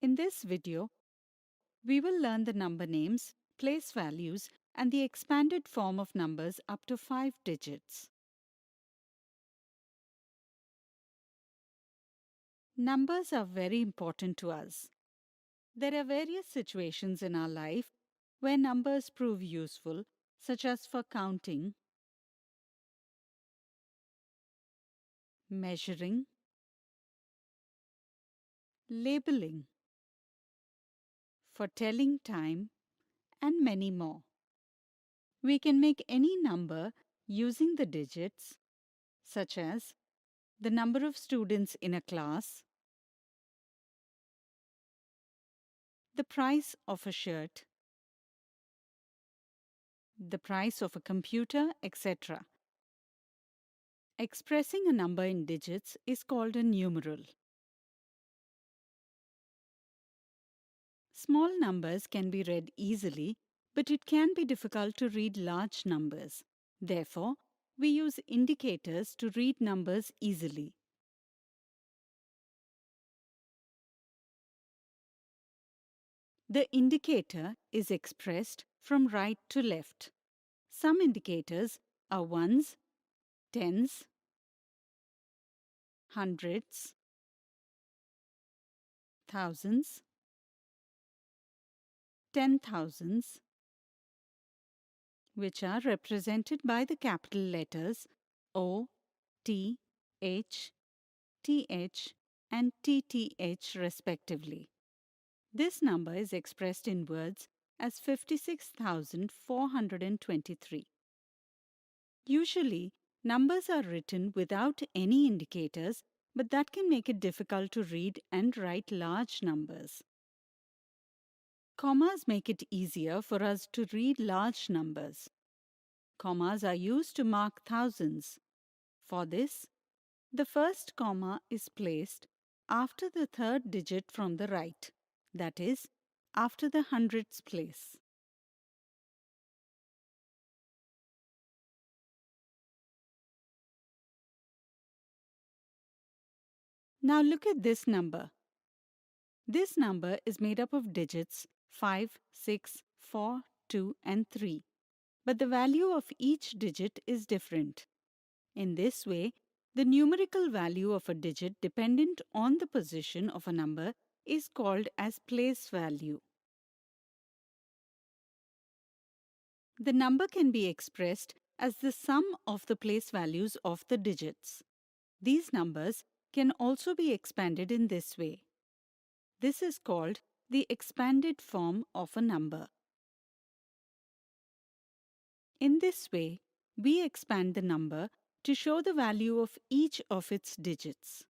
In this video, we will learn the number names, place values, and the expanded form of numbers up to 5 digits. Numbers are very important to us. There are various situations in our life where numbers prove useful, such as for counting, measuring, labeling, for telling time, and many more. We can make any number using the digits, such as the number of students in a class, the price of a shirt, the price of a computer, etc. Expressing a number in digits is called a numeral. Small numbers can be read easily, but it can be difficult to read large numbers. Therefore, we use indicators to read numbers easily. The indicator is expressed from right to left. Some indicators are ones, tens, hundreds, thousands, 10,000s, which are represented by the capital letters O, T, H, TH, and TTH respectively. This number is expressed in words as 56,423. Usually, numbers are written without any indicators, but that can make it difficult to read and write large numbers. Commas make it easier for us to read large numbers. Commas are used to mark thousands. For this, the first comma is placed after the third digit from the right, that is, after the hundreds place. Now look at this number. This number is made up of digits 5, 6, 4, 2, and 3. But the value of each digit is different. In this way, the numerical value of a digit dependent on the position of a number is called as place value. The number can be expressed as the sum of the place values of the digits. These numbers can also be expanded in this way. This is called the expanded form of a number. In this way, we expand the number to show the value of each of its digits.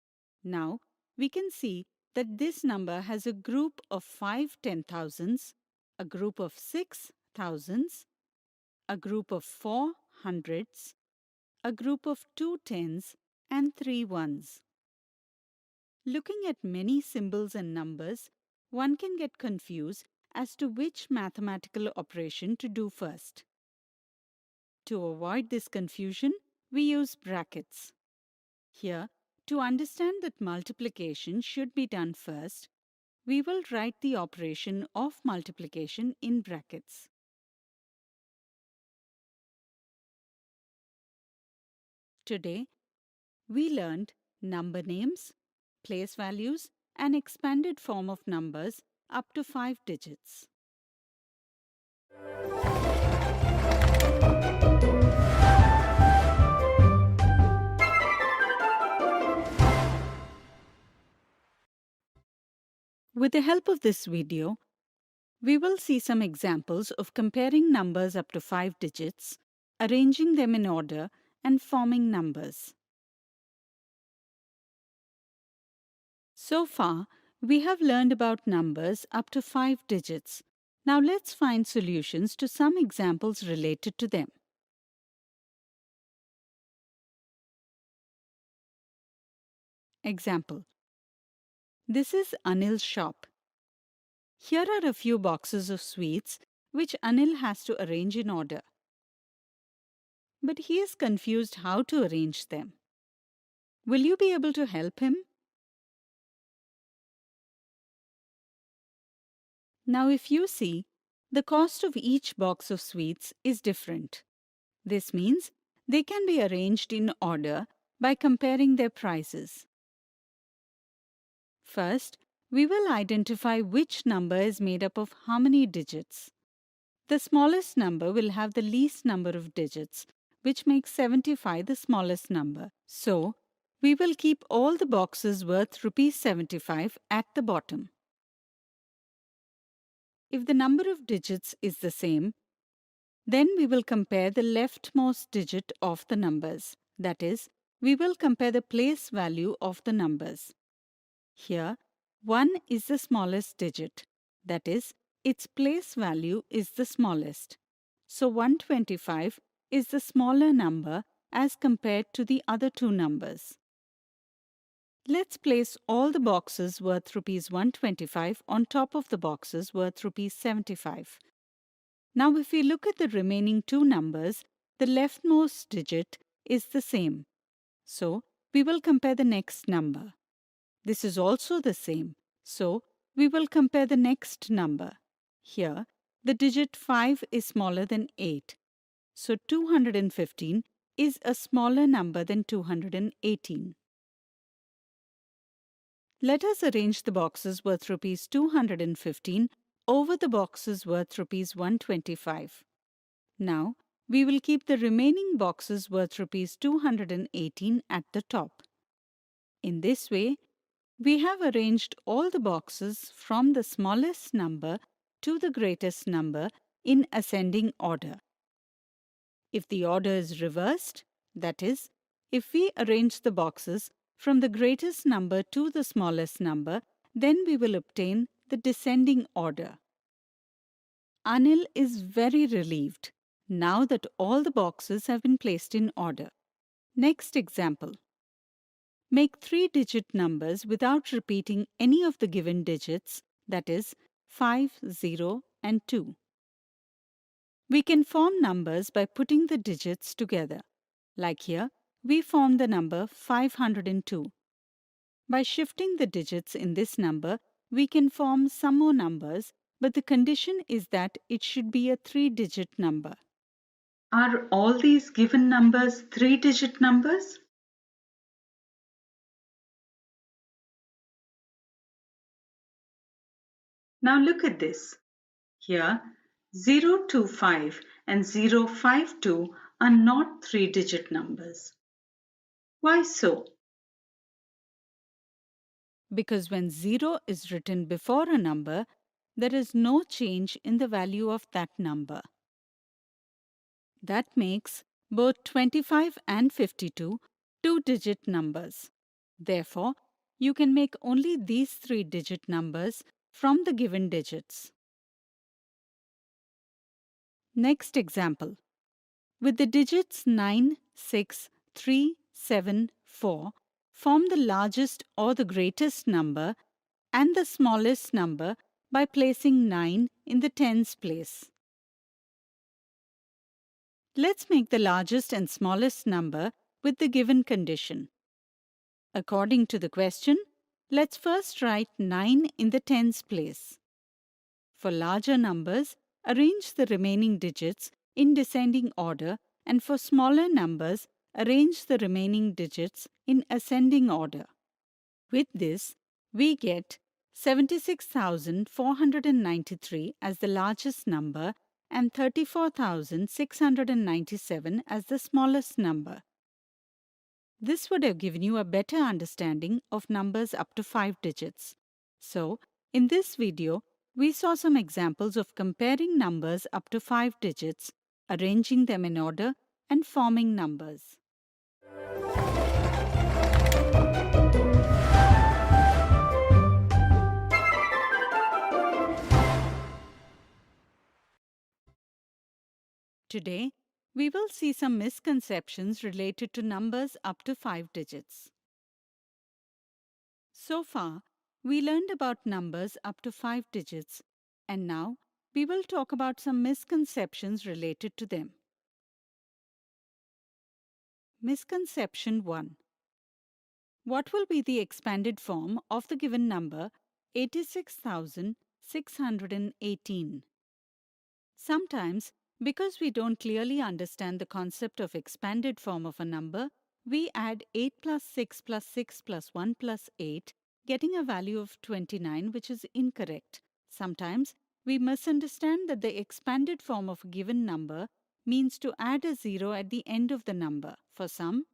Now, we can see that this number has a group of 5 10,000s, a group of 6 thousands, a group of 4 hundreds, a group of 2 tens, and 3 ones. Looking at many symbols and numbers, one can get confused as to which mathematical operation to do first. To avoid this confusion, we use brackets. Here, to understand that multiplication should be done first, we will write the operation of multiplication in brackets. Today, we learned number names, place values, and expanded form of numbers up to 5 digits. With the help of this video, we will see some examples of comparing numbers up to 5 digits, arranging them in order, and forming numbers. So far, we have learned about numbers up to 5 digits. Now let's find solutions to some examples related to them. Example. This is Anil's shop. Here are a few boxes of sweets which Anil has to arrange in order. But he is confused how to arrange them. Will you be able to help him? Now if you see, the cost of each box of sweets is different. This means they can be arranged in order by comparing their prices. First, we will identify which number is made up of how many digits. The smallest number will have the least number of digits, which makes 75 the smallest number. So, we will keep all the boxes worth rupees 75 at the bottom. If the number of digits is the same, then we will compare the leftmost digit of the numbers. That is, we will compare the place value of the numbers. Here, 1 is the smallest digit. That is, its place value is the smallest. So 125 is the smaller number as compared to the other two numbers. Let's place all the boxes worth rupees 125 on top of the boxes worth rupees 75. Now if we look at the remaining two numbers, the leftmost digit is the same. So we will compare the next number. This is also the same. So we will compare the next number. Here, the digit 5 is smaller than 8. So 215 is a smaller number than 218. Let us arrange the boxes worth rupees 215 over the boxes worth rupees 125. Now, we will keep the remaining boxes worth rupees 218 at the top. In this way, we have arranged all the boxes from the smallest number to the greatest number in ascending order. If the order is reversed, that is, if we arrange the boxes from the greatest number to the smallest number, then we will obtain the descending order. Anil is very relieved now that all the boxes have been placed in order. Next example. Make 3-digit numbers without repeating any of the given digits, that is, 5, 0, and 2. We can form numbers by putting the digits together. Like here, we form the number 502. By shifting the digits in this number, we can form some more numbers, but the condition is that it should be a 3-digit number. Are all these given numbers 3-digit numbers? Now look at this. Here, 025 and 052 are not 3-digit numbers. Why so? Because when 0 is written before a number, there is no change in the value of that number. That makes both 25 and 52 2-digit numbers. Therefore, you can make only these 3-digit numbers from the given digits. Next example. With the digits 9, 6, 3, 7, 4, form the largest or the greatest number and the smallest number by placing 9 in the tens place. Let's make the largest and smallest number with the given condition. According to the question, let's first write 9 in the tens place. For larger numbers, arrange the remaining digits in descending order, and for smaller numbers, arrange the remaining digits in ascending order. With this, we get 76,493 as the largest number and 34,697 as the smallest number. This would have given you a better understanding of numbers up to 5 digits. So, in this video, we saw some examples of comparing numbers up to 5 digits, arranging them in order, and forming numbers. Today, we will see some misconceptions related to numbers up to 5 digits. So far, we learned about numbers up to 5 digits, and now we will talk about some misconceptions related to them. Misconception 1. What will be the expanded form of the given number 86,697? 618. Sometimes, because we don't clearly understand the concept of expanded form of a number, we add 8 plus 6 plus 6 plus 1 plus 8, getting a value of 29, which is incorrect. Sometimes, we misunderstand that the expanded form of a given number means to add a zero at the end of the number. For some,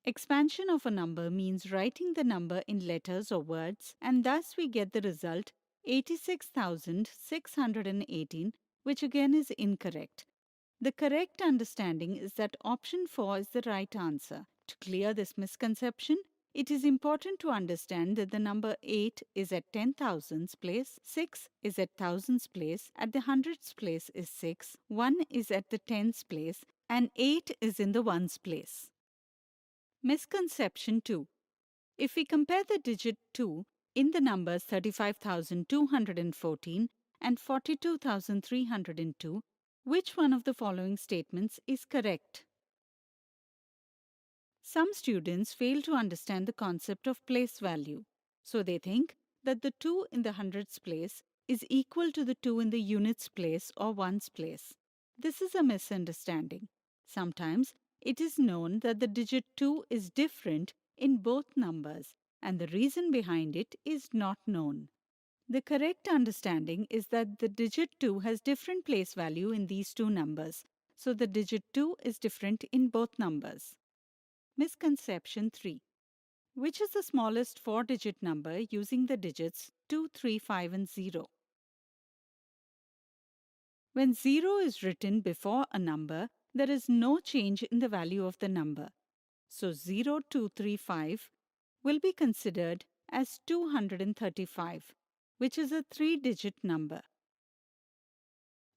expansion of a number means writing the number in letters or words, and thus we get the result 86,618, which again is incorrect. The correct understanding is that option 4 is the right answer. To clear this misconception, it is important to understand that the number 8 is at 10,000s place, 6 is at thousands place, at the hundreds place is 6, 1 is at the tens place, and 8 is in the ones place. Misconception 2. If we compare the digit 2 in the numbers 35,214 and 42,302, which one of the following statements is correct? Some students fail to understand the concept of place value, so they think that the 2 in the hundreds place is equal to the 2 in the units place or ones place. This is a misunderstanding. Sometimes it is known that the digit 2 is different in both numbers, and the reason behind it is not known. The correct understanding is that the digit 2 has different place value in these two numbers, so the digit 2 is different in both numbers. Misconception 3. Which is the smallest four-digit number using the digits 2, 3, 5 and 0? When 0 is written before a number, there is no change in the value of the number. So 0235 will be considered as 235, which is a three-digit number.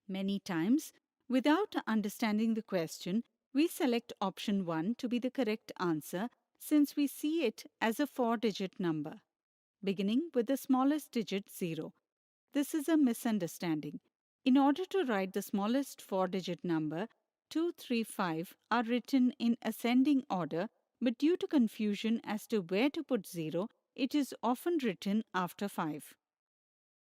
Many times, without understanding the question, we select option 1 to be the correct answer since we see it as a four-digit number, beginning with the smallest digit 0. This is a misunderstanding. In order to write the smallest four-digit number, 2, 3, 5 are written in ascending order, but due to confusion as to where to put 0, it is often written after 5.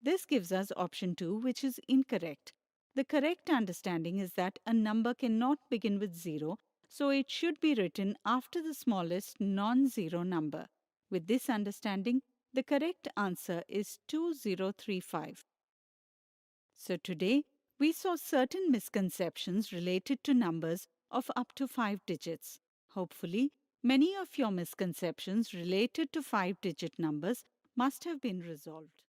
This gives us option 2, which is incorrect. The correct understanding is that a number cannot begin with 0, so it should be written after the smallest non-zero number. With this understanding, the correct answer is 2035. So today, we saw certain misconceptions related to numbers of up to 5 digits. Hopefully, many of your misconceptions related to 5-digit numbers must have been resolved.